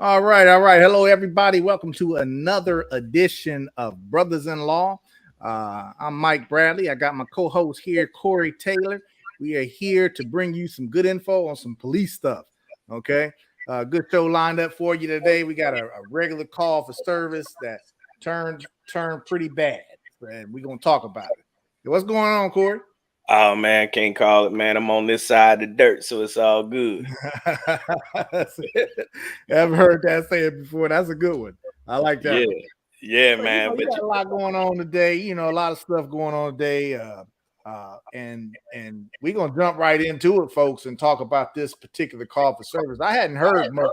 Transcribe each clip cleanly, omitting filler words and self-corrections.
All right, all right. Hello, everybody. Welcome to another edition of Brothas-in-law. I'm Mike Bradley. I got my co-host here, Corey Taylor. We are here to bring you some good info on some police stuff. Okay, good show lined up for you today. We got a regular call for service that turned pretty bad, and we're gonna talk about it. What's going on, Corey? Oh man, can't call it, man. I'm on this side of the dirt, so it's all good. That's it. I've heard that said before. That's a good one. I like that Yeah, one. yeah, So man. you But got a lot going on today. A lot of stuff going on today. And we're gonna jump right into it, folks, and talk about this particular call for service. I hadn't heard much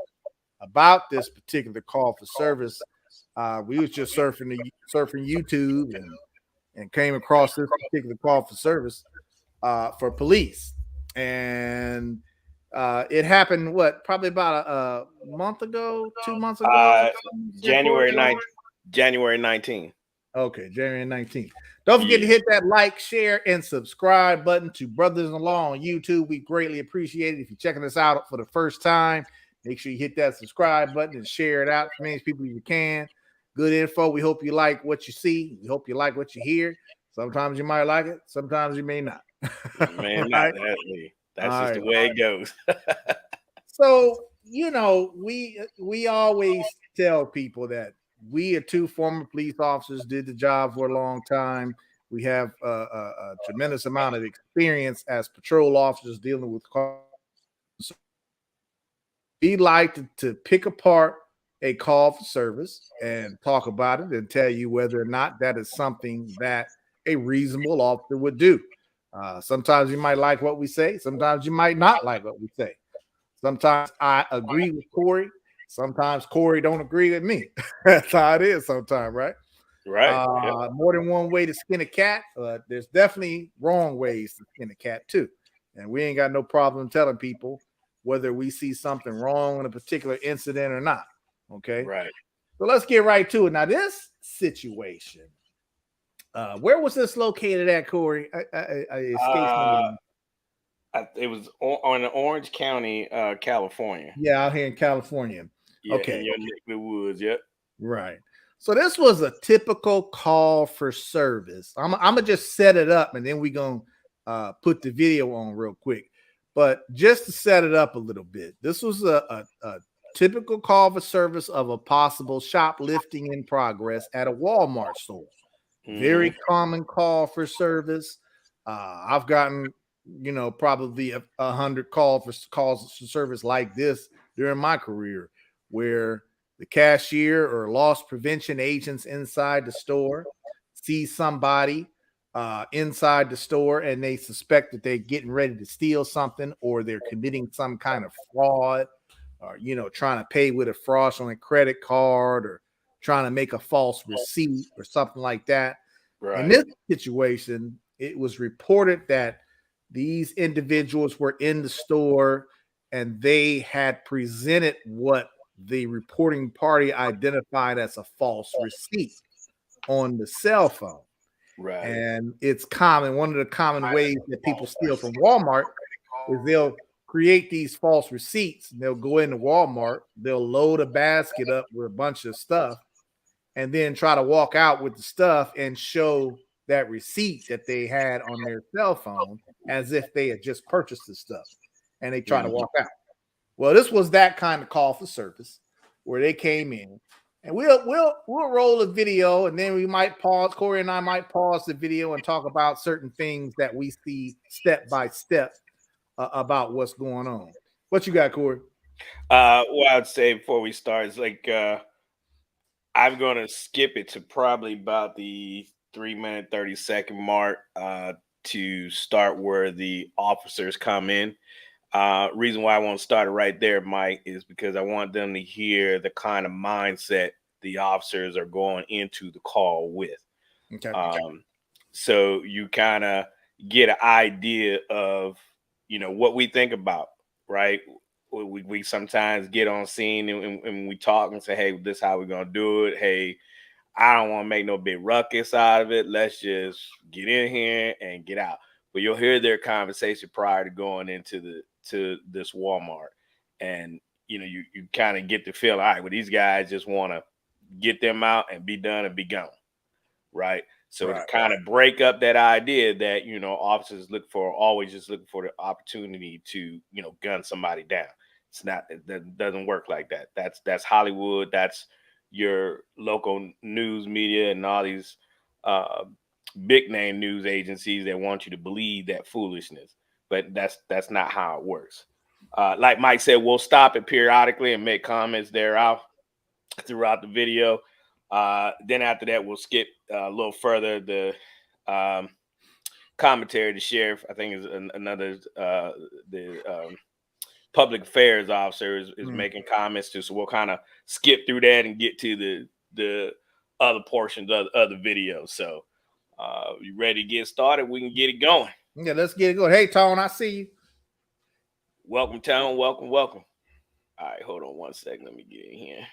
about this particular call for service. We was just surfing YouTube and came across this particular call for service for police, and it happened probably about a month ago, 2 months ago. uh, There, Corey? January 9th, January 19th. Okay, January 19th. Don't forget to Yeah, hit that like, share, and subscribe button to Brothers-in-Law on YouTube. We greatly appreciate it. If you're checking us out for the first time, make sure you hit that subscribe button and share it out to as many people as you can. Good info. We hope you like what you see. We hope you like what you hear. Sometimes you might like it. Sometimes you may not. man, not Right? that way. All That's just right. the way it goes. So, we always tell people that we are two former police officers, did the job for a long time. We have a tremendous amount of experience as patrol officers dealing with cars. We like to pick apart a call for service and talk about it and tell you whether or not that is something that a reasonable officer would do. Sometimes you might like what we say. Sometimes you might not like what we say. Sometimes I agree with Corey. Sometimes Corey don't agree with me. That's how it is sometimes, right? Right. Yep. More than one way to skin a cat. There's definitely wrong ways to skin a cat too. And we ain't got no problem telling people whether we see something wrong in a particular incident or not. Okay. Right. So let's get right to it. Now, this situation, where was this located at, Corey? It escapes Uh, me. it was on the Orange County, California. Yeah, out here in California. Yeah, in Okay. your neck of the woods. Yep. Right. So this was a typical call for service. I'm gonna just set it up and then we're gonna put the video on real quick. But just to set it up a little bit, this was a typical call for service of a possible shoplifting in progress at a Walmart store. Hmm. Very common call for service. I've gotten, probably a hundred calls for service like this during my career, where the cashier or loss prevention agents inside the store see somebody inside the store and they suspect that they're getting ready to steal something or they're committing some kind of fraud or trying to pay with a fraudulent credit card or trying to make a false receipt or something like that. In Right. this situation, it was reported that these individuals were in the store and they had presented what the reporting party identified as a false receipt on the cell phone. Right. And it's common. One of the common ways that people steal from Walmart is they'll create these false receipts. And they'll go into Walmart, they'll load a basket up with a bunch of stuff, and then try to walk out with the stuff and show that receipt that they had on their cell phone as if they had just purchased the stuff and they try to Mhm. walk out. Well, this was that kind of call for service where they came in. And we'll roll a video and then we might pause. Corey and I might pause the video and talk about certain things that we see step by step about what's going on. What you got, Corey? What I'd say before we start is like I'm gonna skip it to probably about the 3 minute 30-second mark to start where the officers come in. Reason why I want to start it right there, Mike, is because I want them to hear the kind of mindset the officers are going into the call with. Okay. Um, so you kind of get an idea of what we think about, right? We sometimes get on scene and we talk and say, hey, this is how we're gonna do it. Hey, I don't want to make no big ruckus out of it. Let's just get in here and get out. But you'll hear their conversation prior to going into this Walmart, and you kind of get the feel, all right, well, these guys just want to get them out and be done and be gone, right? So to Right. kind of break up that idea that officers always just looking for the opportunity to gun somebody down. It's not, that doesn't work like that. That's Hollywood. That's your local news media and all these uh, big name news agencies that want you to believe that foolishness. But that's not how it works. Like Mike said, we'll stop it periodically and make comments thereof throughout the video. Then after that, we'll skip a little further. The commentary, the sheriff, I think, is another the public affairs officer is making comments too. So we'll kind of skip through that and get to the other portions of the video. So you ready to get started? We can get it going. Yeah, let's get it going. Hey, Tone, I see you. Welcome, Tone. Welcome, welcome. All right, hold on one second. Let me get in here.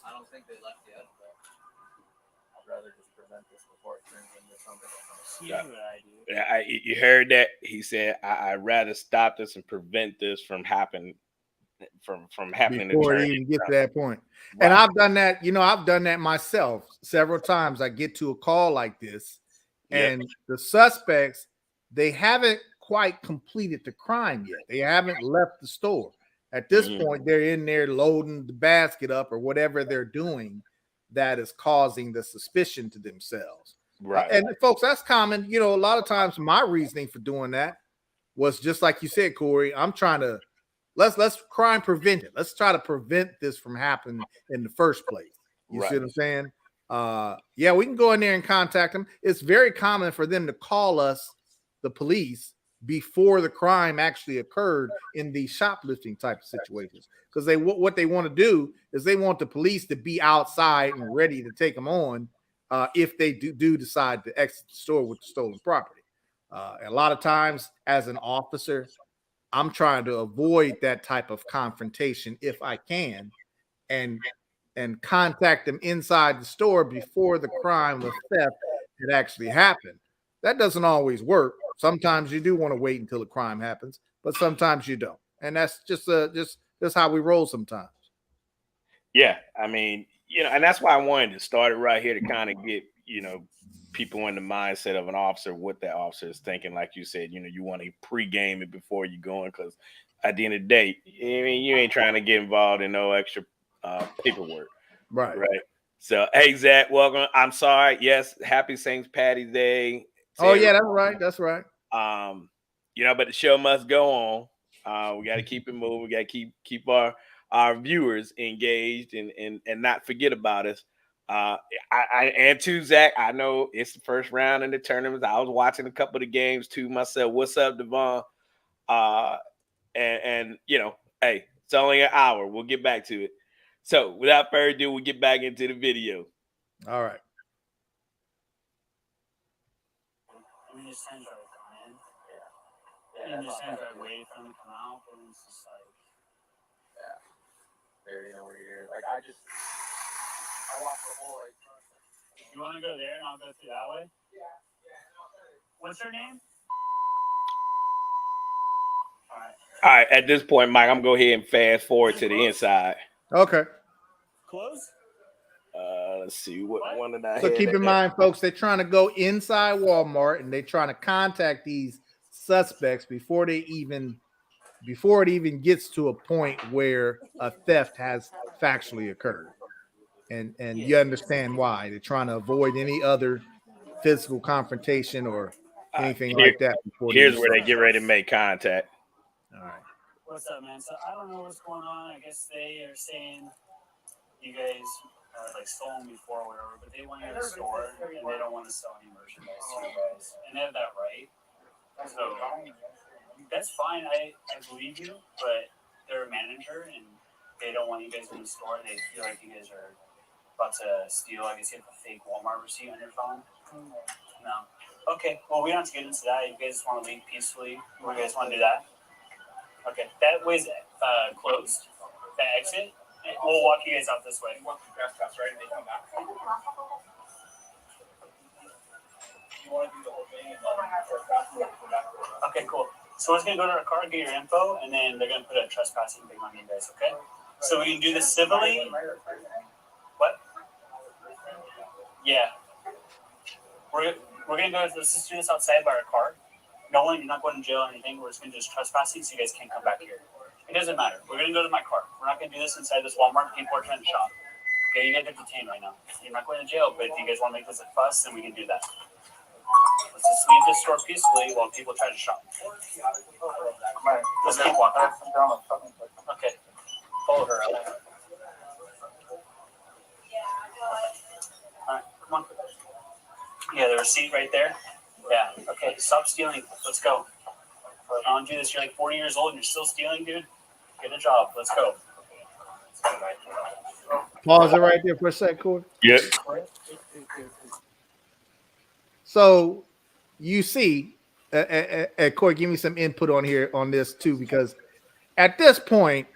I don't think they left yet, but I'd rather just prevent this before it turns into something else. Yeah, you heard that? He said, "I'd rather stop this and prevent this from happening, from happening to Before it turn even into get to that point. Right. And I've done that, I've done that myself several times. I get to a call like this, and the suspects, they haven't quite completed the crime yet. They haven't left the store. At this point, they're in there loading the basket up or whatever they're doing that is causing the suspicion to themselves. Right. And folks, that's common. A lot of times my reasoning for doing that was just like you said, Corey. I'm trying to let's crime prevent it. Let's try to prevent this from happening in the first place. You see what I'm saying? Yeah, we can go in there and contact them. It's very common for them to call us, the police, before the crime actually occurred in these shoplifting type of situations. Because what they want to do is they want the police to be outside and ready to take them on if they do decide to exit the store with the stolen property. A lot of times, as an officer, I'm trying to avoid that type of confrontation if I can, and contact them inside the store before the crime of theft had actually happened. That doesn't always work. Sometimes you do want to wait until the crime happens, but sometimes you don't, and that's just how we roll sometimes. Yeah, I mean, and that's why I wanted to start it right here to kind of get people in the mindset of an officer, what that officer is thinking. Like you said, you want to pregame it before you go in, because at the end of the day, I mean, you ain't trying to get involved in no extra paperwork, Right? So, hey, Zach, welcome. I'm sorry. Yes, happy St. Patty's Day. Oh yeah, that's right. That's right. But the show must go on. We got to keep it moving. We got to keep our viewers engaged and not forget about us. And to Zach, I know it's the first round in the tournament. I was watching a couple of the games too myself. What's up, Devon? And hey, it's only an hour. We'll get back to it. So without further ado, we'll get back into the video. All right. We just send her in. Yeah. And just send her wait for them to come out, and it's just like, yeah. They already know we're here. Like I walk the whole like. You want to go there, and I'll go through that way? Yeah. What's her name? All right. At this point, Mike, I'm going to go ahead and fast forward to the inside. Okay. Close? Let's see. What one did I So keep in mind, folks, they're trying to go inside Walmart and they're trying to contact these suspects before it even gets to a point where a theft has factually occurred. And you understand why. They're trying to avoid any other physical confrontation or anything like that before here's where they get ready to make contact. All right. What's up, man? So I don't know what's going on. I guess they are saying you guys like stolen before or whatever, but they want you to store and they don't want to sell any merchandise to you guys. And they have that right. So that's fine. I believe you, but they're a manager and they don't want you guys in the store. They feel like you guys are about to steal. I guess you have a fake Walmart receipt on your phone. No. Okay. Well, we don't have to get into that. You guys want to leave peacefully. You guys want to do that? Okay. That way's closed. That exit. We'll walk you guys out this way. Walk the trespass, right? And they come back. You want to do the whole thing and then trespass and then come back. Okay, cool. So we're just gonna go to our car, get your info, and then they're gonna put a trespassing thing on you guys. Okay. So we can do this civilly. What? Yeah. We're gonna go. Let's just do this outside by our car. No one, you're not going to jail or anything. We're just gonna do this trespassing, so you guys can't come back here. It doesn't matter. We're gonna go to my car. We're not gonna do this inside this Walmart. People are trying to shop. Okay, you guys are detained right now. You're not going to jail, but if you guys want to make this a fuss, then we can do that. Let's just leave this store peacefully while people try to shop. Right. Let's keep walking. Okay. Follow her. All right, come on. Yeah, the receipt right there. Yeah. Okay, stop stealing. Let's go. I don't do this. You're like 40 years old and you're still stealing, dude. Get a job. Let's go. Pause it right there for a sec, Corey. Yeah. So you see, Corey, give me some input on here on this too, because at this point,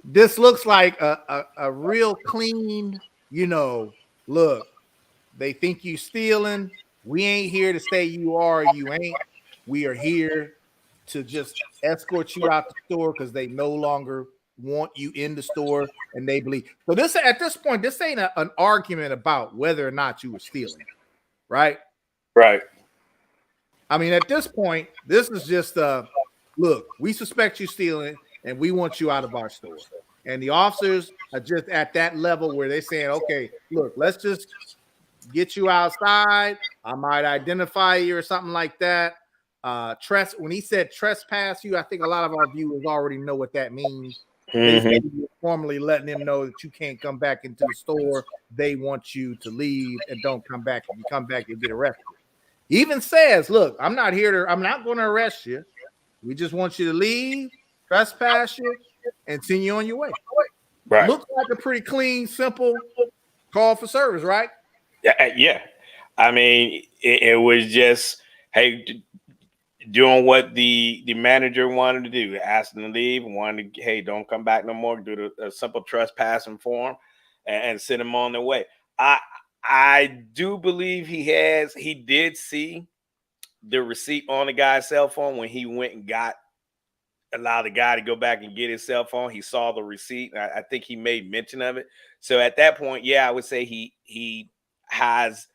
this looks like a real clean, look, they think you stealing. We ain't here to say you are or you ain't. We are here to just escort you out the store because they no longer want you in the store and they believe. So this at this point, this ain't an argument about whether or not you were stealing, right? Right. I mean, at this point, this is just look, we suspect you stealing and we want you out of our store. And the officers are just at that level where they're saying, okay, look, let's just get you outside. I might identify you or something like that. When he said trespass you, I think a lot of our viewers already know what that means. Basically, you're formally letting them know that you can't come back into the store. They want you to leave and don't come back. If you come back, you'll get arrested. He even says, look, I'm not going to arrest you. We just want you to leave, trespass you, and send you on your way. Right. Looks like a pretty clean, simple call for service, right? Yeah. I mean, it was just, hey, doing what the manager wanted to do, asked them to leave, wanted to, hey, don't come back no more, do a simple trespassing form and send them on their way. I do believe he did see the receipt on the guy's cell phone when he went and allowed the guy to go back and get his cell phone. He saw the receipt. I think he made mention of it. So at that point, yeah, I would say he has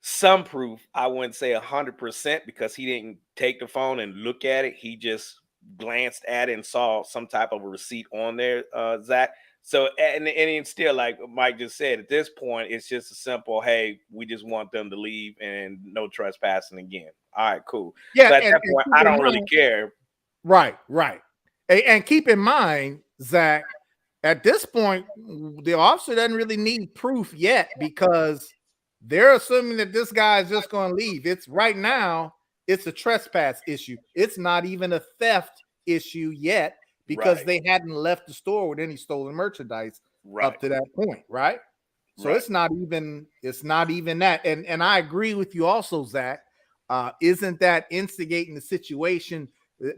some proof. I wouldn't say 100% because he didn't take the phone and look at it. He just glanced at it and saw some type of a receipt on there, Zach. So, and still, like Mike just said, at this point, it's just a simple, hey, we just want them to leave and no trespassing again. All right, cool. Yeah, so at that point, I don't really care. Right. And keep in mind, Zach, at this point, the officer doesn't really need proof yet because they're assuming that this guy is just going to leave. It's right now, it's a trespass issue. It's not even a theft issue yet because they hadn't left the store with any stolen merchandise up to that point, right? So it's not even that. And I agree with you also, Zach. Isn't that instigating the situation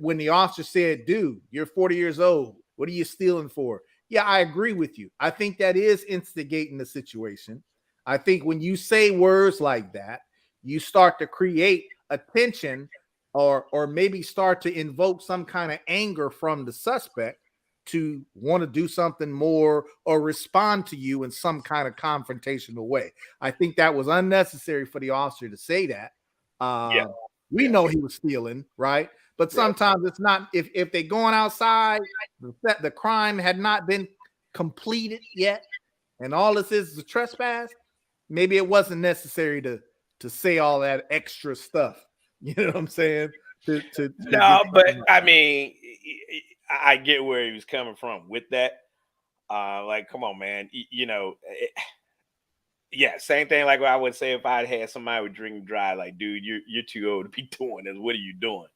when the officer said, dude, you're 40 years old. What are you stealing for? Yeah, I agree with you. I think that is instigating the situation. I think when you say words like that, you start to create a tension or maybe start to invoke some kind of anger from the suspect to want to do something more or respond to you in some kind of confrontational way. I think that was unnecessary for the officer to say that. We know he was stealing, right? But sometimes it's not. If they're going outside, the crime had not been completed yet, and all this is a trespass. Maybe it wasn't necessary to say all that extra stuff. You know what I'm saying? But I mean, I get where he was coming from with that. Like, come on, man. Same thing. Like what I would say if I had somebody with drink and drive. Like, dude, you're too old to be doing this. What are you doing?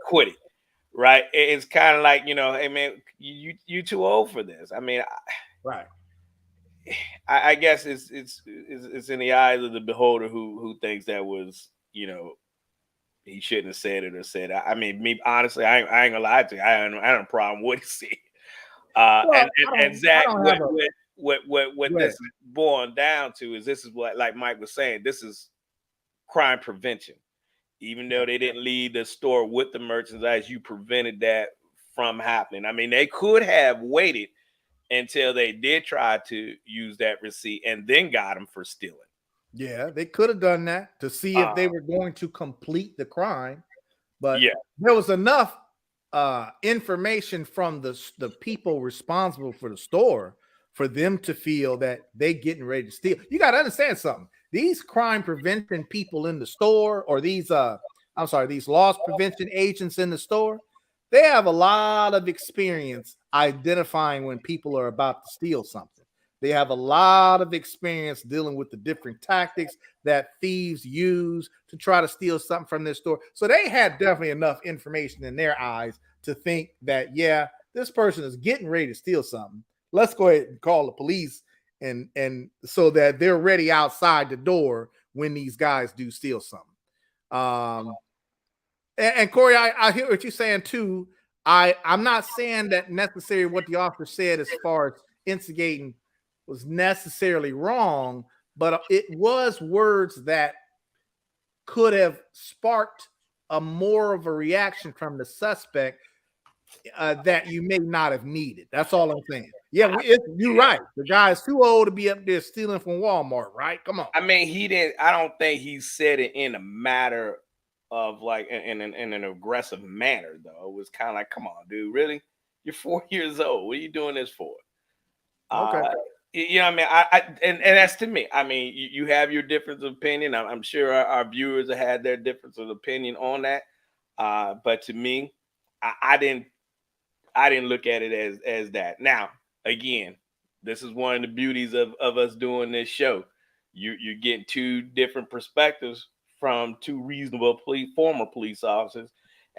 Quit it. Right? It's kind of like, hey man, you too old for this. I mean, I guess it's in the eyes of the beholder who thinks that was, he shouldn't have said it or said. I mean, me honestly, I ain't gonna lie to you. I don't have a problem with it. Well, And I Zach, don't have a what go this ahead. is boiling down to is this is what, like Mike was saying, this is crime prevention. Even though they didn't leave the store with the merchandise, you prevented that from happening. I mean, they could have waited until they did try to use that receipt and then got them for stealing. Yeah, they could have done that to see if they Uh, were going to complete the crime, but yeah, there was enough information from the people responsible for the store for them to feel that they getting ready to steal. You got to understand something. These crime prevention people in the store, or these these loss prevention agents in the store, they have a lot of experience identifying when people are about to steal something. They have a lot of experience dealing with the different tactics that thieves use to try to steal something from their store. So they had definitely enough information in their eyes to think that, yeah, this person is getting ready to steal something. Let's go ahead and call the police, and so that they're ready outside the door when these guys do steal something. And Corey, I hear what you're saying too. I'm not saying that necessarily what the officer said as far as instigating was necessarily wrong, but it was words that could have sparked a more of a reaction from the suspect that you may not have needed. That's all I'm saying. Yeah, you're right. The guy is too old to be up there stealing from Walmart, right? Come on. I mean, he didn't. I don't think he said it in a matter of like in an aggressive manner, though. It was kind of like, "Come on, dude, really? You're 4 years old. What are you doing this for?" Okay. Uh, you know what I mean? And that's to me. I mean, you have your difference of opinion. I'm sure our viewers have had their difference of opinion on that. But to me, I didn't look at it as that. Now, again, this is one of the beauties of us doing this show. You get two different perspectives from two reasonable former police officers,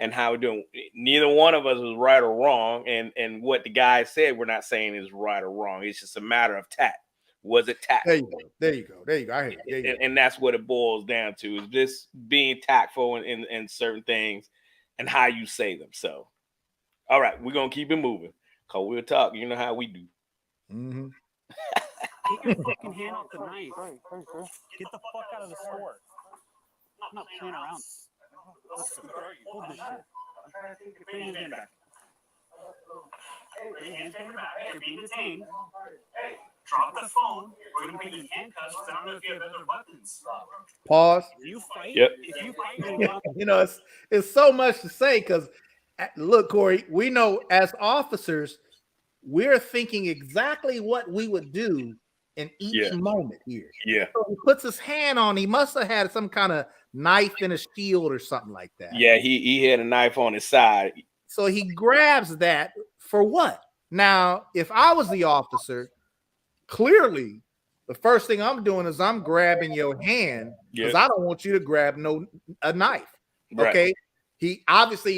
and how we're doing. Neither one of us is right or wrong, and what the guy said, we're not saying is right or wrong. It's just a matter of tact. Was it There tactful? you go. There you go. There you go. I hear you. There you go. And that's what it boils down to, is just being tactful in certain things and how you say them. So, all right, we're gonna keep it moving, cause we'll talk. You know how we do. Mm-hmm. Take your fucking hand off the knife. Get the fuck out of the store. I'm not playing around. Hold this shit. Put your hands behind your back. Put your hands behind your back. You're being detained. Drop the phone. We're gonna put you in handcuffs. I don't know if you have other weapons. Pause. If you fight, Yep. you're gonna go. You know, it's so much to say because look, Corey, we know as officers, we're thinking exactly what we would do in each Yeah. moment here. Yeah. So he puts his hand on, he must have had some kind of knife and a shield or something like that. Yeah. He had a knife on his side. So he grabs that for what? Now, if I was the officer, clearly the first thing I'm doing is I'm grabbing your hand because I don't want you to grab a knife. Right. Okay. He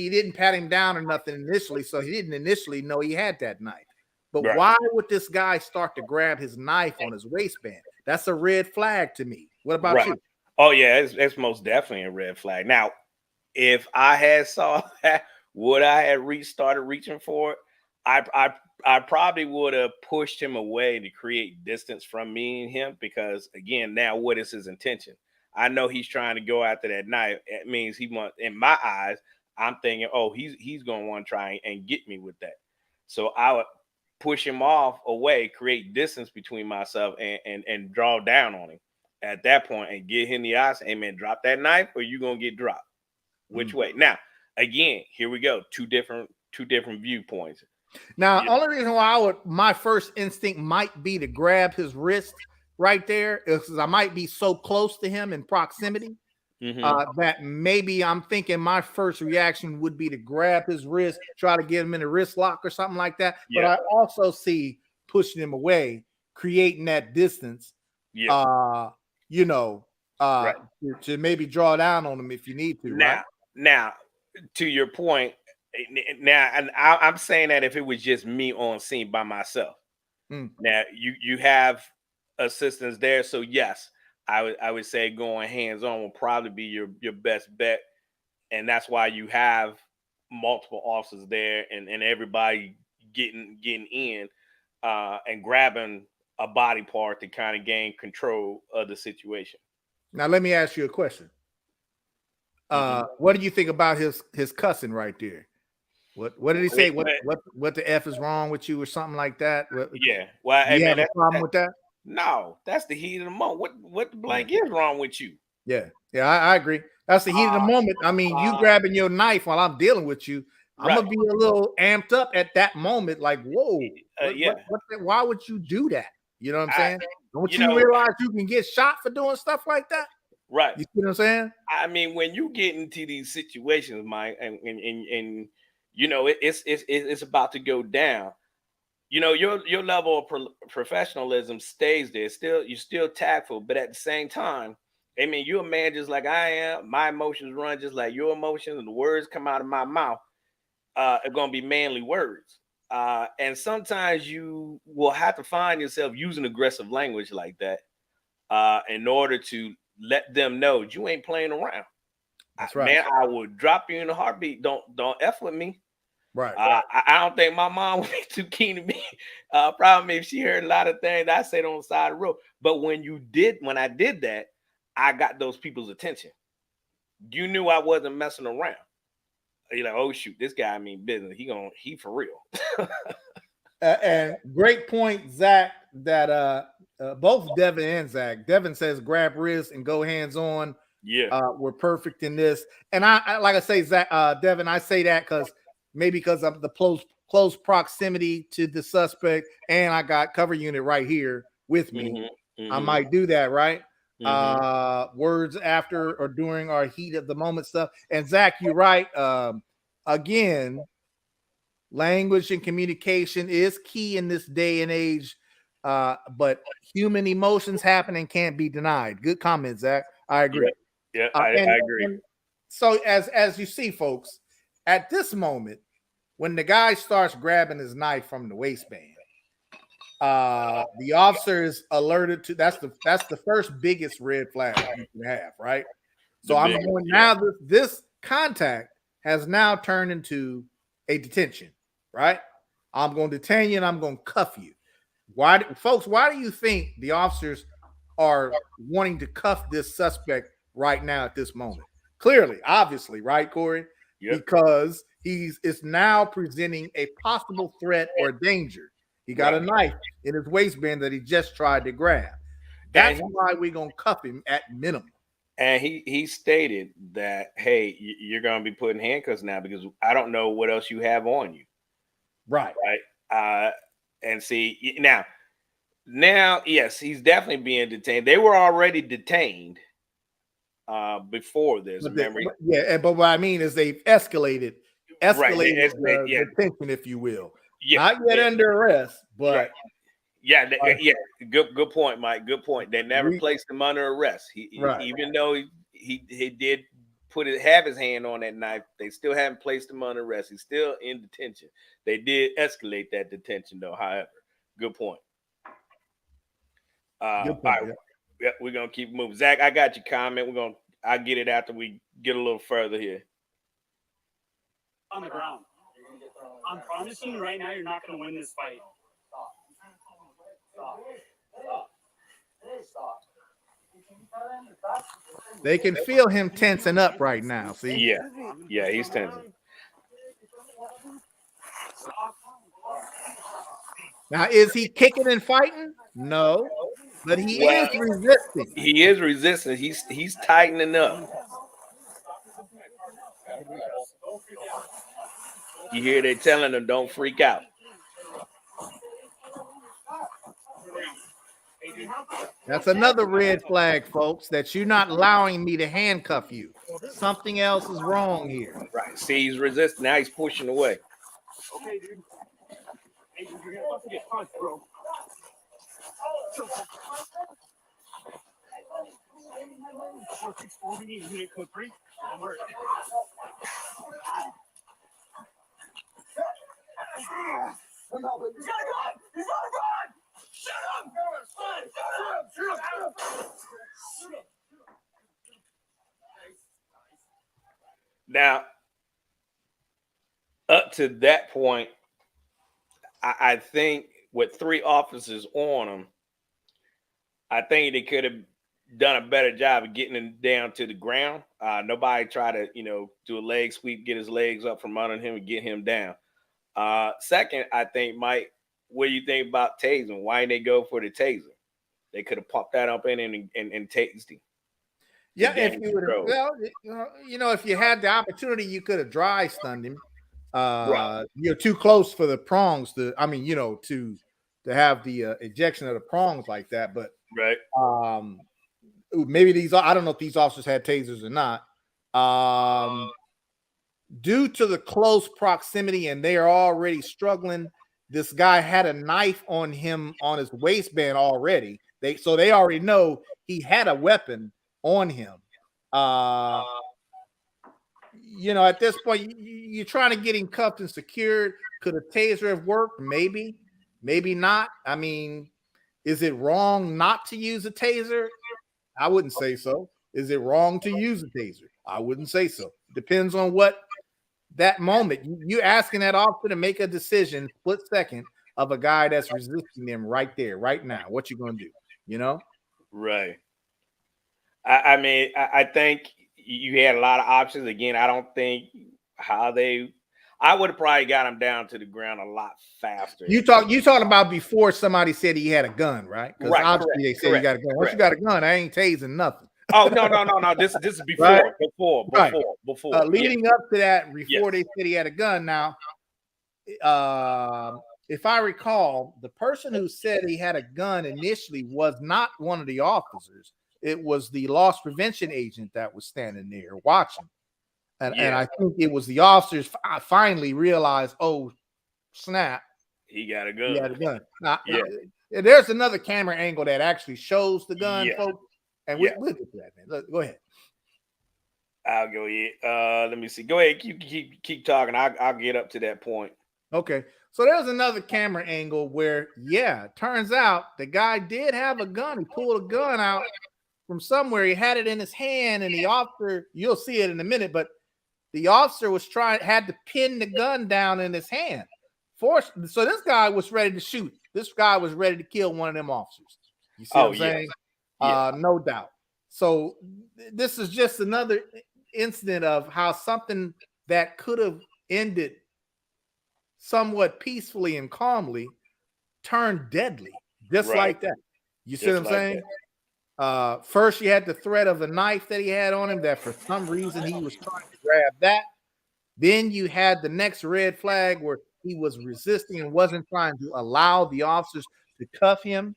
didn't pat him down or nothing initially, so he didn't initially know he had that knife. But Right. why would this guy start to grab his knife on his waistband? That's a red flag to me. What about Right. you? Oh yeah, it's most definitely a red flag. Now, if I had saw that, would I have started reaching for it? I probably would have pushed him away to create distance from me and him, because again, now what is his intention? I know he's trying to go after that knife. It means he wants, in my eyes, I'm thinking, oh, he's gonna want to try and get me with that. So I would push him off away, create distance between myself and draw down on him at that point and get him in the eyes. Hey man, drop that knife or you're gonna get dropped. Which way? Now, again, here we go. Two different viewpoints. Now, only reason why my first instinct might be to grab his wrist right there is because I might be so close to him in proximity that maybe I'm thinking my first reaction would be to grab his wrist, try to get him in a wrist lock or something like that. Yeah. But I also see pushing him away, creating that distance, Yeah. Right. to maybe draw down on him if you need to. Now, to your point, now, and I'm saying that if it was just me on scene by myself. Now you have assistants there, so yes, I would say going hands on will probably be your best bet, and that's why you have multiple officers there and everybody getting in and grabbing a body part to kind of gain control of the situation. Now let me ask you a question. What do you think about his cussing right there? What did he say? What the F is wrong with you or something like that? Yeah. Well, do you have a problem with that? No, that's the heat of the moment. What the blank is wrong with you? Yeah, I agree. That's the heat of the moment. I mean, you grabbing your knife while I'm dealing with you, I'm gonna be a little amped up at that moment. Like, whoa, why would you do that? You know what I'm saying? Don't you realize you can get shot for doing stuff like that? Right. You see what I'm saying? I mean, when you get into these situations, Mike, and you know it's about to go down. You know, your level of professionalism stays there. You're still tactful, but at the same time, I mean, you're a man just like I am. My emotions run just like your emotions, and the words come out of my mouth are going to be manly words. And sometimes you will have to find yourself using aggressive language like that in order to let them know you ain't playing around. That's right, man. I would drop you in a heartbeat. Don't F with me. Right. I don't think my mom would be too keen to me. Probably if she heard a lot of things I said on the side of the road. But when I did that, I got those people's attention. You knew I wasn't messing around. You're like, oh shoot, this guy mean business. He for real. And great point, Zach. That both Devin and Zach. Devin says grab wrist and go hands on. Yeah, we're perfect in this. And I like I say, Zach, Devin, I say that because of the close proximity to the suspect, and I got cover unit right here with me. I might do that, right? Words after or during our heat of the moment stuff. And Zach, you're right. Again, language and communication is key in this day and age. But human emotions happen and can't be denied. Good comment, Zach. I agree. Yeah, I agree. And so as you see, folks, at this moment, when the guy starts grabbing his knife from the waistband, the officer is alerted to that's the first biggest red flag you can have, right? So I'm going now. This contact has now turned into a detention, right? I'm going to detain you and I'm going to cuff you. Why do you think the officers are wanting to cuff this suspect right now at this moment? Clearly, obviously, right, Corey? Yep. Because it's now presenting a possible threat or danger. He got a knife in his waistband that he just tried to grab. That's why we're going to cuff him at minimum. And he stated that, hey, you're going to be put in handcuffs now because I don't know what else you have on you. Right. And see, now, yes, he's definitely being detained. They were already detained before this. But what I mean is they've escalated the detention, if you will. Not yet under arrest, but good point, Mike. Good point. They never placed him under arrest. Even though he did have his hand on that knife, they still haven't placed him under arrest. He's still in detention. They did escalate that detention, though. However, good point. Good point. We're gonna keep moving. Zach, I got your comment. I'll get it after we get a little further here. On the ground. I'm promising you right now, you're not going to win this fight. They can feel him tensing up right now. See? Yeah, he's tensing. Now, is he kicking and fighting? No, but he is resisting. He is resisting. He's tightening up. You hear they telling him, don't freak out. That's another red flag, folks, that you're not allowing me to handcuff you. Something else is wrong here. Right. See, he's resisting. Now he's pushing away. Okay, dude. Hey, dude, you're about to get punched, bro. Now, up to that point, I think with 3 officers on him, I think they could have done a better job of getting him down to the ground. Nobody tried to, do a leg sweep, get his legs up from under him and get him down. Second, I think, Mike, what do you think about tasing? Why didn't they go for the taser? They could have popped that up in and tased him. Yeah, if you would have, if you had the opportunity, you could have dry stunned him. Right. You're too close for the prongs to have the ejection of the prongs like that. But Right. Maybe I don't know if these officers had tasers or not. Due to the close proximity and they are already struggling, this guy had a knife on him on his waistband already. They already know he had a weapon on him. At this point, you're trying to get him cuffed and secured. Could a taser have worked? Maybe, maybe not. I mean, is it wrong not to use a taser? I wouldn't say so. Is it wrong to use a taser? I wouldn't say so. Depends on what that moment. You asking that officer to make a decision, split second, of a guy that's resisting them right there, right now. What you gonna do? Right. I think you had a lot of options. Again, I don't think I would have probably got him down to the ground a lot faster. You talking about before somebody said he had a gun, right? Because Right, obviously they said you got a gun. Once you got a gun, I ain't tasing nothing. Oh, no. This is before, Right? before. Leading up to that, before they said he had a gun. Now, if I recall, the person who said he had a gun initially was not one of the officers. It was the loss prevention agent that was standing there watching. And I think it was the officers finally realized, oh, snap. He got a gun. He had a gun. Now, there's another camera angle that actually shows the gun, folks. And we'll get to that, man. Look, go ahead. I'll go ahead. Let me see. Go ahead. Keep talking. I'll get up to that point. Okay. So there's another camera angle where, it turns out the guy did have a gun. He pulled a gun out from somewhere. He had it in his hand, and the officer, you'll see it in a minute, but the officer had to pin the gun down in his hand. So this guy was ready to shoot. This guy was ready to kill one of them officers. You see what I'm saying? No doubt. So this is just another incident of how something that could have ended somewhat peacefully and calmly turned deadly, just like that. You see what I'm saying? First, you had the threat of a knife that he had on him that for some reason he was trying to grab that. Then you had the next red flag where he was resisting and wasn't trying to allow the officers to cuff him.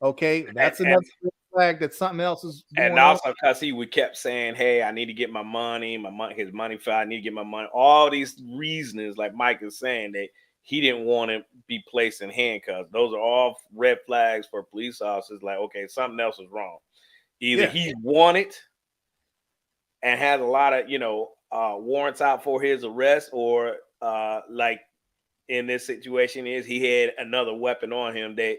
Okay, that's another red flag that something else is going and also because he kept saying, hey, I need to get my money, his money file, I need to get my money. All these reasons, like Mike is saying, that he didn't want to be placed in handcuffs. Those are all red flags for police officers. Like, okay, something else is wrong. Either he wanted and had a lot of, warrants out for his arrest, or like in this situation is he had another weapon on him that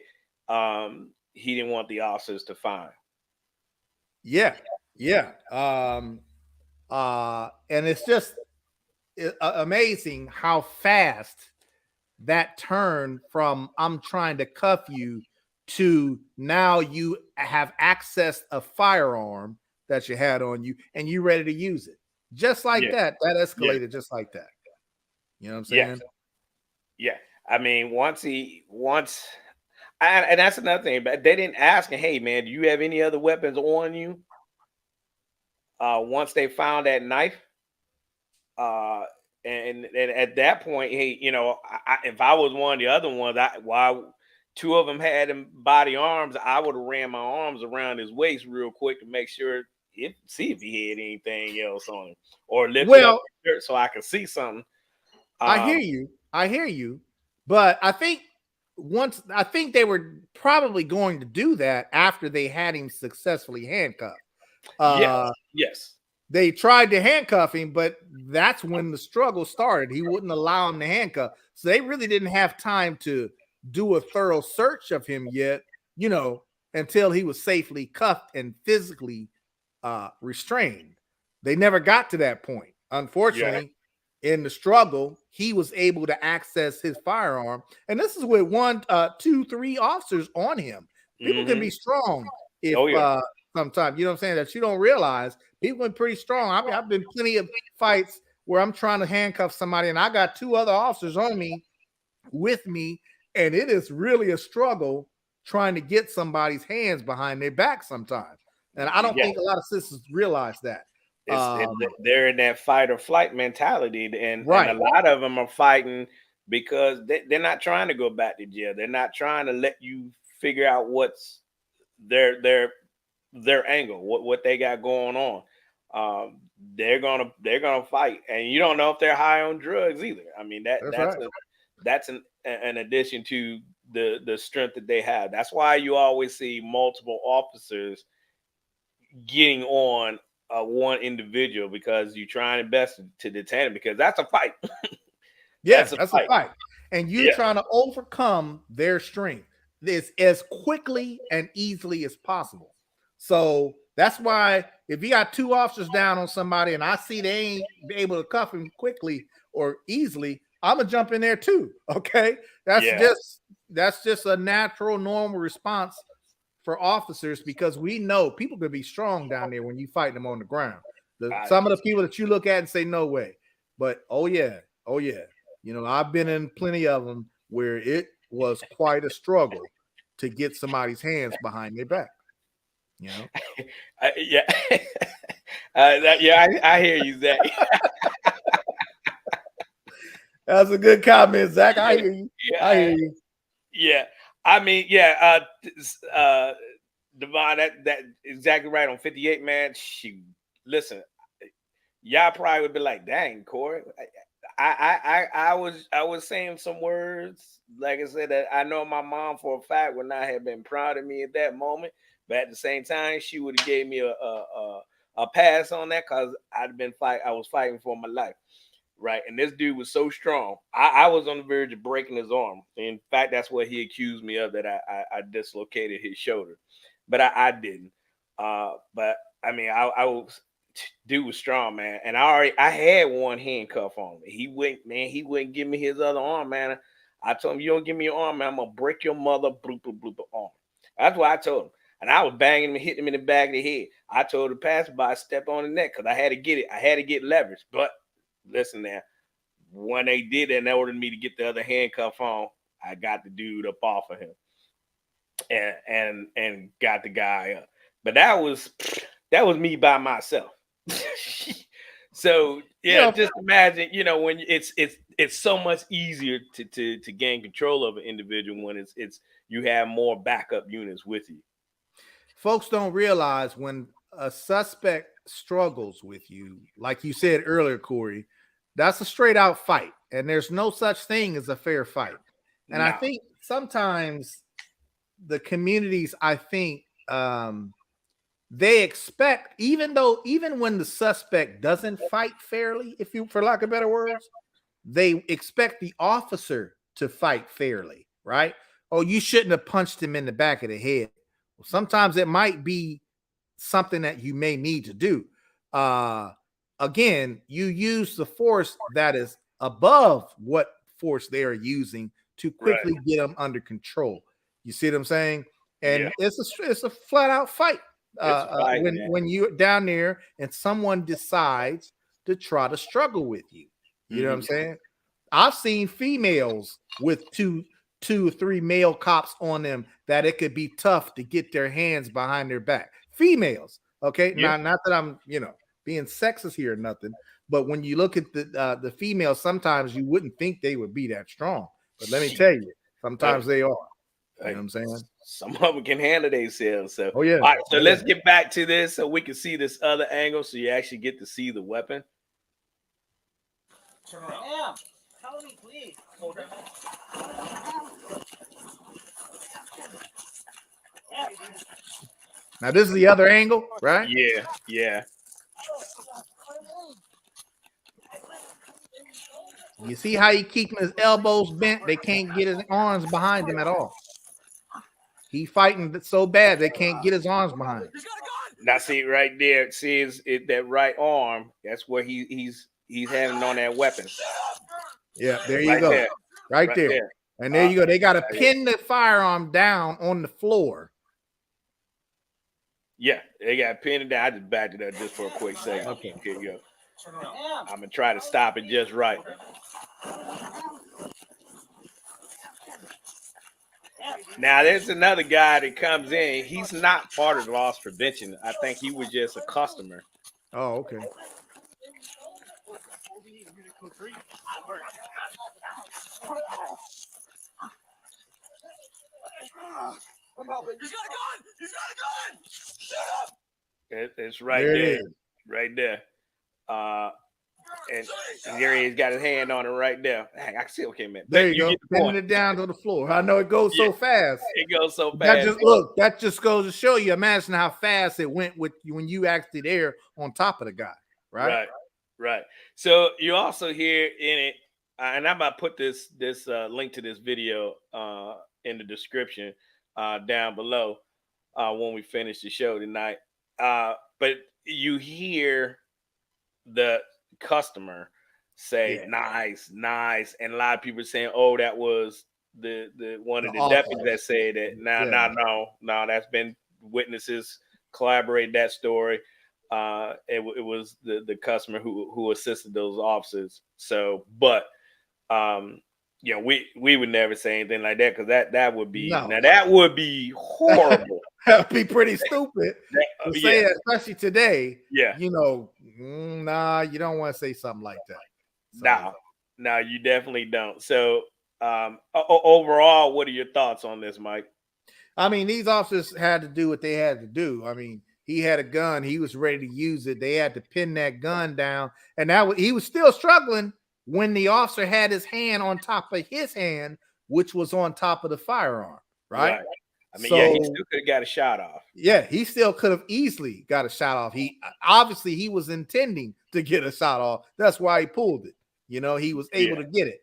he didn't want the officers to find. And it's just amazing how fast that turn from I'm trying to cuff you to now you have accessed a firearm that you had on you and you're ready to use it. Just like that escalated just like that. You know what I'm saying? Yeah. I mean, and that's another thing, but they didn't ask him, hey man, do you have any other weapons on you? Once they found that knife, and at that point, hey, if I was one of the other ones, while two of them had him body arms, I would have ran my arms around his waist real quick to make sure, see if he had anything else on him, or lift it up so I could see something. I hear you, but I think they were probably going to do that after they had him successfully handcuffed. Yes. They tried to handcuff him, but that's when the struggle started. He wouldn't allow him to handcuff. So they really didn't have time to do a thorough search of him yet, until he was safely cuffed and physically restrained. They never got to that point. Unfortunately, in the struggle, he was able to access his firearm. And this is with 1, 2, 3 officers on him. People can be strong if sometimes, you know what I'm saying, that you don't realize. People are pretty strong. I mean, I've been plenty of fights where I'm trying to handcuff somebody and I got 2 other officers on me with me, and it is really a struggle trying to get somebody's hands behind their back sometimes. And I don't think a lot of sisters realize that. They're in that fight or flight mentality, and a lot of them are fighting because they're not trying to go back to jail. They're not trying to let you figure out what's their angle, what they got going on. They're gonna fight, and you don't know if they're high on drugs either. I mean that's an addition to the strength that they have. That's why you always see multiple officers getting on one individual, because you're trying best to detain him, because that's a fight. Yes, that's a fight. And you're trying to overcome their strength this as quickly and easily as possible. So that's why if you got 2 officers down on somebody and I see they ain't able to cuff him quickly or easily, I'm gonna jump in there too. Okay, that's just a natural, normal response for officers, because we know people could be strong down there when you fight them on the ground. Some of the people that you look at and say no way, but oh yeah, you know, I've been in plenty of them where it was quite a struggle to get somebody's hands behind their back. You know, I hear you, Zach. That's a good comment, Zach. I hear you. I hear you. Yeah. I mean, Devon, that exactly right on 58, man. Listen, y'all probably would be like, dang, Corey. I was saying some words, like I said, that I know my mom for a fact would not have been proud of me at that moment, but at the same time, she would have gave me a pass on that, because I was fighting for my life. Right. And this dude was so strong. I was on the verge of breaking his arm. In fact, that's what he accused me of, that I dislocated his shoulder. But I didn't. But I mean, dude was strong, man. And I had one handcuff on me. He wouldn't give me his other arm, man. I told him, you don't give me your arm, man, I'm gonna break your mother bloop arm. That's what I told him. And I was banging him and hitting him in the back of the head. I told the passerby, step on the neck, because I had to get it. I had to get leverage. But listen there, when they did that, in order for me to get the other handcuff on, I got the dude up off of him and got the guy up. But that was me by myself. So just imagine, when it's so much easier to gain control of an individual when it's you have more backup units with you. Folks don't realize when a suspect struggles with you, like you said earlier, Corey, that's a straight out fight, and there's no such thing as a fair fight. And I think sometimes the communities, they expect, even when the suspect doesn't fight fairly, for lack of better words, they expect the officer to fight fairly, right? Oh, you shouldn't have punched him in the back of the head. Well, sometimes it might be something that you may need to do. Again, you use the force that is above what force they are using to quickly get them under control. You see what I'm saying? And it's a flat out fight. When you're down there and someone decides to try to struggle with you. You know what I'm saying? I've seen females with two or three male cops on them that it could be tough to get their hands behind their back. Females, okay? Not that I'm, being sexist here or nothing, but when you look at the females, sometimes you wouldn't think they would be that strong. But let me tell you, sometimes they are. You know what I'm saying? Some of them can handle themselves. So, all right, so let's get back to this so we can see this other angle, so you actually get to see the weapon. Turn around. Tell me, please. Now this is the other angle, right? Yeah. You see how he keeping his elbows bent? They can't get his arms behind him at all. He fighting so bad they can't get his arms behind him. Now see right there, that right arm, that's where he's he's having on that weapon. Yeah, there you Right go. there. Right Right there. there. And there you go. They got to yeah. pin the firearm down on the floor. Yeah, they got pinned it down. I just backed it up just for a quick second. Okay. Here you go. I'm gonna try to stop it just right. Now there's another guy that comes in. He's not part of the loss prevention. I think he was just a customer. Oh, okay. It's right There it there. is. Right there. And there he's got his hand on it right there. Hey, I can see. Okay, man. There But you go. get the Pinning point. it down to the floor. I know it goes so fast. It goes so That fast. just look. That just goes to show you. Imagine how fast it went with you when you actually there on top of the guy. Right. Right. So you also hear in it, and I'm about to put this link to this video in the description down below when we finish the show tonight. But you hear the customer say nice, and a lot of people saying, "Oh, that was the one of the deputies that said that." No, that's been witnesses collaborate that story. It was the customer who assisted those officers. So, but we would never say anything like that because that would be that would be horrible. That'd be pretty stupid to say that, especially today. Yeah, you don't want to say something like that. So. No, you definitely don't. So, overall, what are your thoughts on this, Mike? I mean, these officers had to do what they had to do. I mean, he had a gun. He was ready to use it. They had to pin that gun down. And he was still struggling when the officer had his hand on top of his hand, which was on top of the firearm, right? I mean, he still could have got a shot off. Yeah, he still could have easily got a shot off. He was intending to get a shot off. That's why he pulled it. He was able to get it.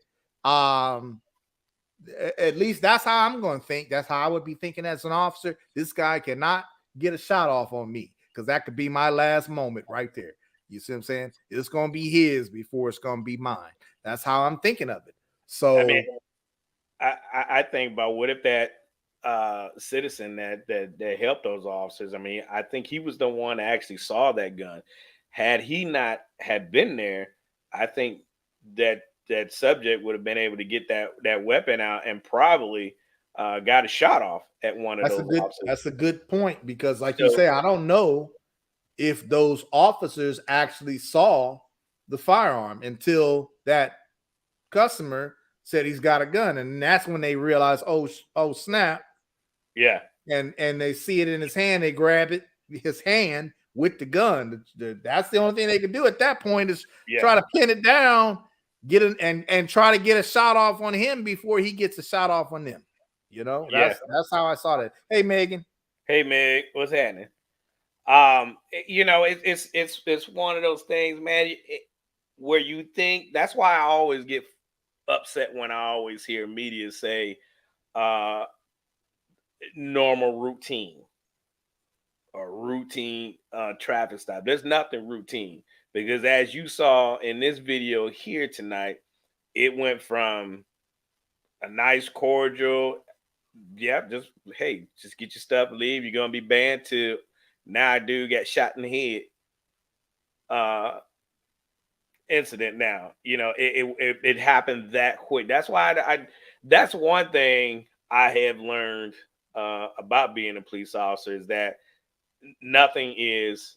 At least that's how I'm going to think. That's how I would be thinking as an officer. This guy cannot get a shot off on me because that could be my last moment right there. You see what I'm saying? It's going to be his before it's going to be mine. That's how I'm thinking of it. So I mean, I think about what if that citizen that helped those officers. I mean, I think he was the one that actually saw that gun. Had he not had been there, I think that subject would have been able to get that weapon out and probably got a shot off at one of those officers. That's a good point because, like you say, I don't know if those officers actually saw the firearm until that customer said he's got a gun, and that's when they realize, oh snap. Yeah. And they see it in his hand, they grab his hand with the gun. That's the only thing they can do at that point is try to pin it down, and try to get a shot off on him before he gets a shot off on them. That's how I saw that. Hey, Megan. Hey, Meg, what's happening? It's one of those things, man, where you think. That's why I always get upset when I always hear media say normal routine or routine traffic stop. There's nothing routine because as you saw in this video here tonight, it went from a nice cordial, just get your stuff, leave, you're gonna be banned, to now a dude got shot in the head incident. Now it happened that quick. That's why that's one thing I have learned about being a police officer is that nothing is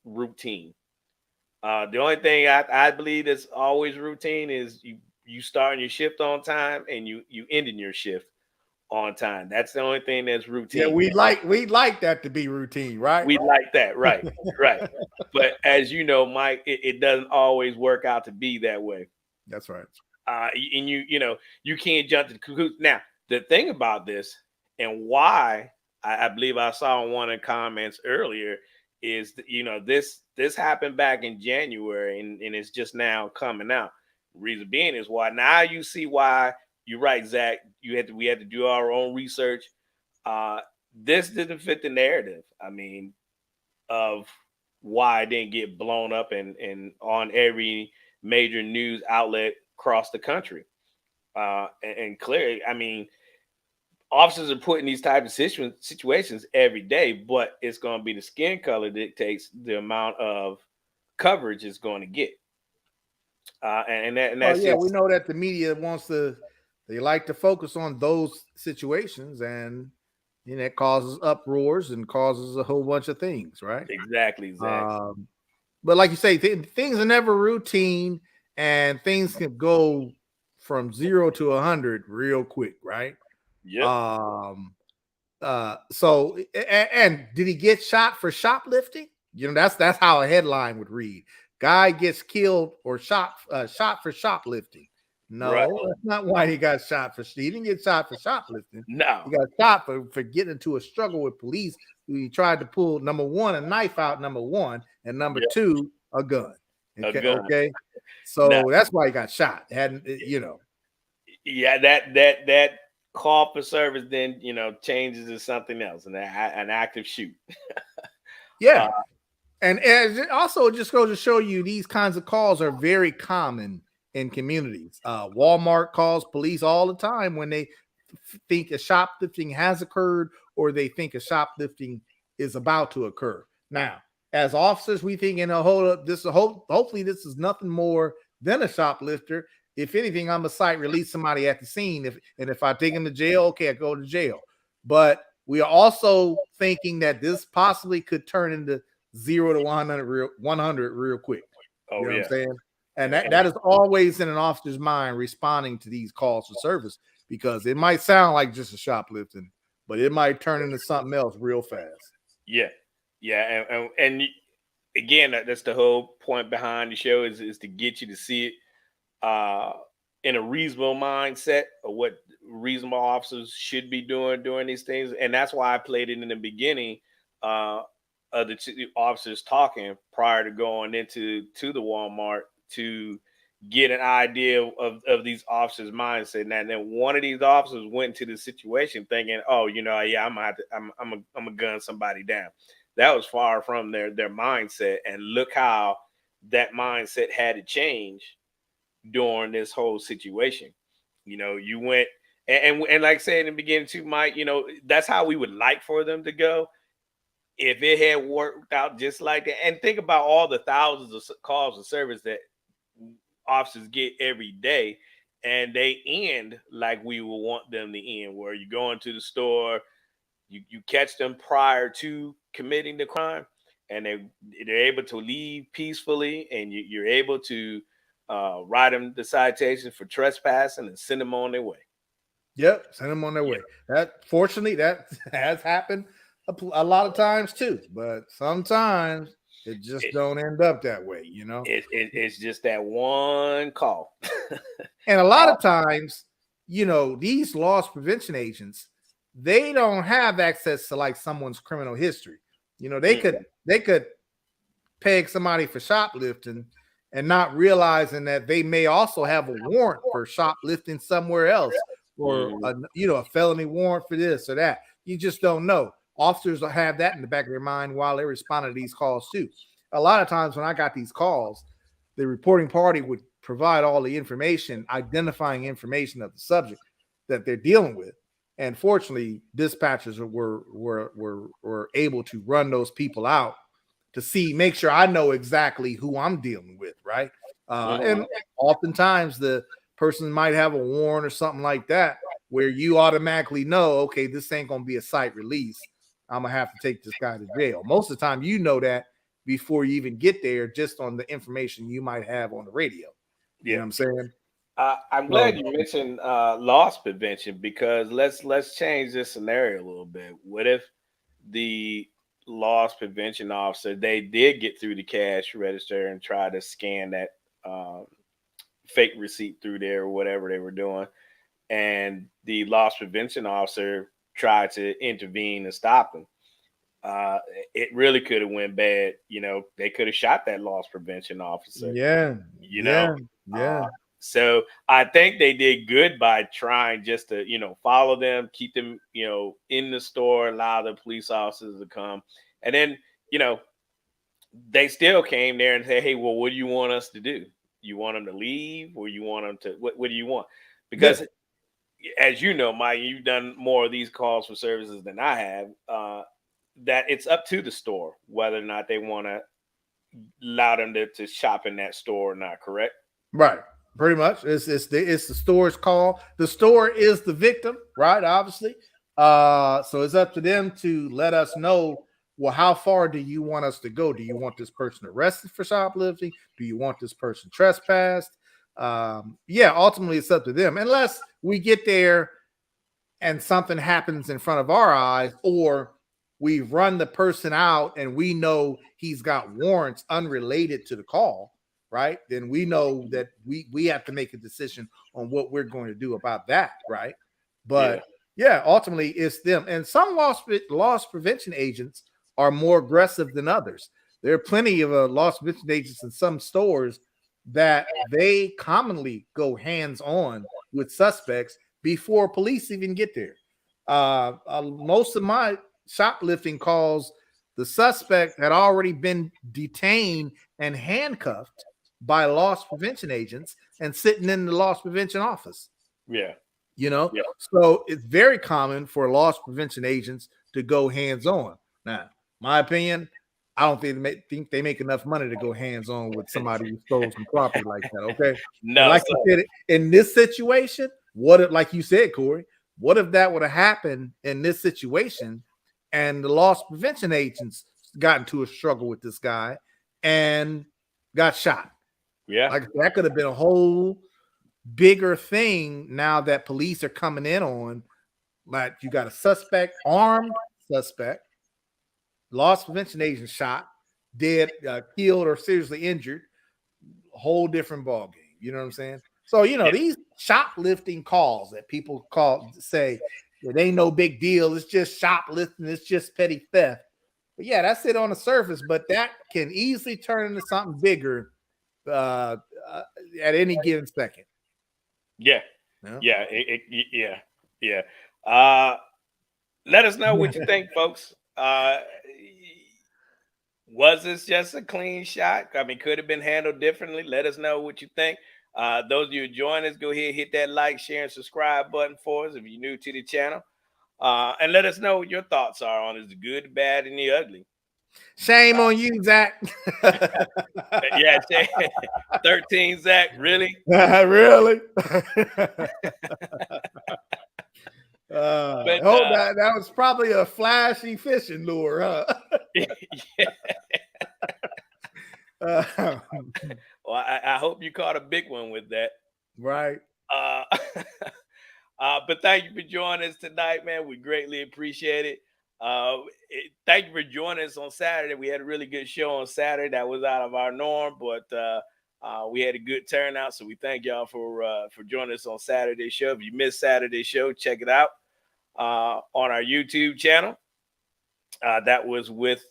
routine. The only thing I believe is always routine is you starting your shift on time and you ending your shift on time. That's the only thing that's routine. Yeah, we like that to be routine, right? We like that, right. But as you know, Mike, it doesn't always work out to be that way. That's right. And you can't jump to the conclusion. Now, the thing about this and why I believe I saw in one of the comments earlier is that, this happened back in January and it's just now coming out. Reason being is why now you see why you're right, Zach. We had to do our own research. This didn't fit the narrative. I mean, of why it didn't get blown up and on every major news outlet across the country. And clearly, I mean, officers are put in these type of situations every day, but it's going to be the skin color dictates the amount of coverage it's going to get. And Well, that's yeah, we just know that the media they like to focus on those situations, and it causes uproars and causes a whole bunch of things, right? exactly. Um, but like you say, things are never routine, and things can go from 0 to 100 real quick, right? Yep. So and did he get shot for shoplifting? That's how a headline would read. Guy gets killed or shot for shoplifting. Right. No, that's not why he got shot for. He didn't get shot for shoplifting. No. He got shot for getting into a struggle with police. He tried to pull, number one, a knife out, number one, and number Yep. two, a gun. A Okay, gun. okay. No. So that's why he got shot. Yeah. That call for service then changes to something else, an active shoot. Yeah. And it also just goes to show you these kinds of calls are very common in communities. Walmart calls police all the time when they think a shoplifting has occurred or they think a shoplifting is about to occur. Now, as officers, we think, hold up, hopefully this is nothing more than a shoplifter. If anything, I'm a site release somebody at the scene. If I take him to jail, okay, I go to jail. But we are also thinking that this possibly could turn into 0 to 100 real quick. You Oh know what I'm yeah. saying? And that is always in an officer's mind responding to these calls for service, because it might sound like just a shoplifting, but it might turn into something else real fast. Yeah. Yeah. And again, that's the whole point behind the show is to get you to see it in a reasonable mindset of what reasonable officers should be doing during these things. And that's why I played it in the beginning uh, of the two officers talking prior to going into the Walmart to get an idea of these officers' mindset. And then one of these officers went into the situation thinking, "Oh, yeah, I'm gonna gun somebody down." That was far from their mindset. And look how that mindset had to change during this whole situation. You went and like I said in the beginning too, Mike, that's how we would like for them to go if it had worked out just like that. And think about all the thousands of calls of service that officers get every day, and they end like we would want them to end, where you go into the store, you catch them prior to committing the crime, and they're able to leave peacefully, and you're able to write them the citation for trespassing and send them on their way. Yep, send them on their Yeah. way. Fortunately, that has happened a lot of times too, but sometimes it just It, don't end up that way. it's just that one call. And a lot of times, these loss prevention agents, they don't have access to like someone's criminal history. They could peg somebody for shoplifting and not realizing that they may also have a warrant for shoplifting somewhere else, or a felony warrant for this or that. You just don't know. Officers will have that in the back of their mind while they're responding to these calls too. A lot of times when I got these calls, the reporting party would provide all the information, identifying information of the subject that they're dealing with. And fortunately, dispatchers were able to run those people out to make sure I know exactly who I'm dealing with, right? And oftentimes the person might have a warrant or something like that, where you automatically know, okay, this ain't gonna be a site release. I'm gonna have to take this guy to jail. Most of the time, you know that before you even get there, just on the information you might have on the radio. You know what I'm saying? I'm glad you mentioned loss prevention, because let's change this scenario a little bit. What if the loss prevention officer, they did get through the cash register and try to scan that fake receipt through there or whatever they were doing, and the loss prevention officer tried to intervene and stop him? It really could have went bad. They could have shot that loss prevention officer. Yeah, You know, yeah. so I think they did good by trying just to, follow them, keep them, in the store, allow the police officers to come. And then, they still came there and said, "Hey, well, what do you want us to do? You want them to leave, or you want them to what do you want?" Because as you know, Mike, you've done more of these calls for services than I have. That it's up to the store whether or not they want to allow them to shop in that store or not. Correct? Right. Pretty much. It's the store's call. The store is the victim, right? Obviously. So it's up to them to let us know, well, how far do you want us to go? Do you want this person arrested for shoplifting? Do you want this person trespassed? Yeah, ultimately it's up to them. Unless we get there and something happens in front of our eyes, or we run the person out and we know he's got warrants unrelated to the call, right? Then we know that we have to make a decision on what we're going to do about that, right? But yeah, ultimately it's them. And some loss prevention agents are more aggressive than others. There are plenty of loss prevention agents in some stores that they commonly go hands-on with suspects before police even get there. Most of my shoplifting calls, the suspect had already been detained and handcuffed by loss prevention agents and sitting in the loss prevention office. Yeah. So it's very common for loss prevention agents to go hands-on. Now, my opinion, I don't think they make enough money to go hands-on with somebody who stole some property like that. Okay. No, and like you said, in this situation, what if, like you said, Corey, what if that would have happened in this situation and the loss prevention agents got into a struggle with this guy and got shot? Yeah. Like that could have been a whole bigger thing now that police are coming in on. Like you got a suspect, armed suspect, loss prevention agent shot, dead, killed, or seriously injured. A whole different ball game. You know what I'm saying? So these shoplifting calls that people say it ain't no big deal. It's just shoplifting. It's just petty theft. But yeah, that's it on the surface. But that can easily turn into something bigger at any given second. Yeah. Let us know what you think, folks. Was this just a clean shot? I mean, could have been handled differently. Let us know what you think. Those of you who join us, go ahead, hit that like, share, and subscribe button for us if you're new to the channel. And let us know what your thoughts are on the good, the bad, and the ugly. Shame on you, Zach. Yeah, 13, Zach. Really? Really? That was probably a flashy fishing lure, huh? Well, I hope you caught a big one with that. Right. But thank you for joining us tonight, man. We greatly appreciate it. Thank you for joining us on Saturday. We had a really good show on Saturday that was out of our norm, but we had a good turnout. So we thank y'all for joining us on Saturday's show. If you missed Saturday's show, check it out on our YouTube channel. That was with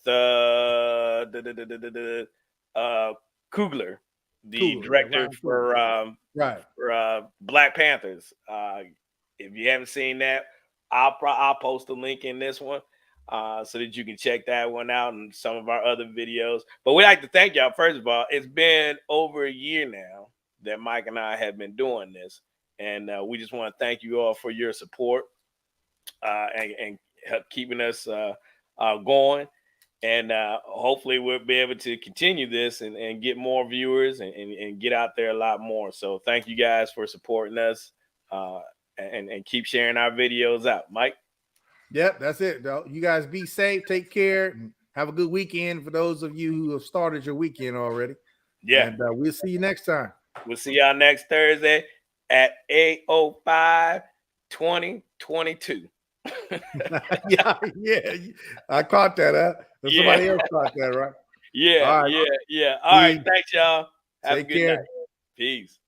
Coogler, the director for Black Panthers. If you haven't seen that, I'll post a link in this one so that you can check that one out and some of our other videos. But we'd like to thank y'all. First of all, it's been over a year now that Mike and I have been doing this, and we just want to thank you all for your support and help keeping us going. And hopefully we'll be able to continue this and get more viewers and get out there a lot more. So thank you guys for supporting us and keep sharing our videos out. Mike? Yep, that's it, though. You guys be safe, take care, and have a good weekend for those of you who have started your weekend already. Yeah. And we'll see you next time. We'll see y'all next Thursday at 8:05/2022. yeah, I caught that. Somebody else caught that, right? Yeah, all right. Yeah. All right, thanks, y'all. Have Take a good care. night. Peace.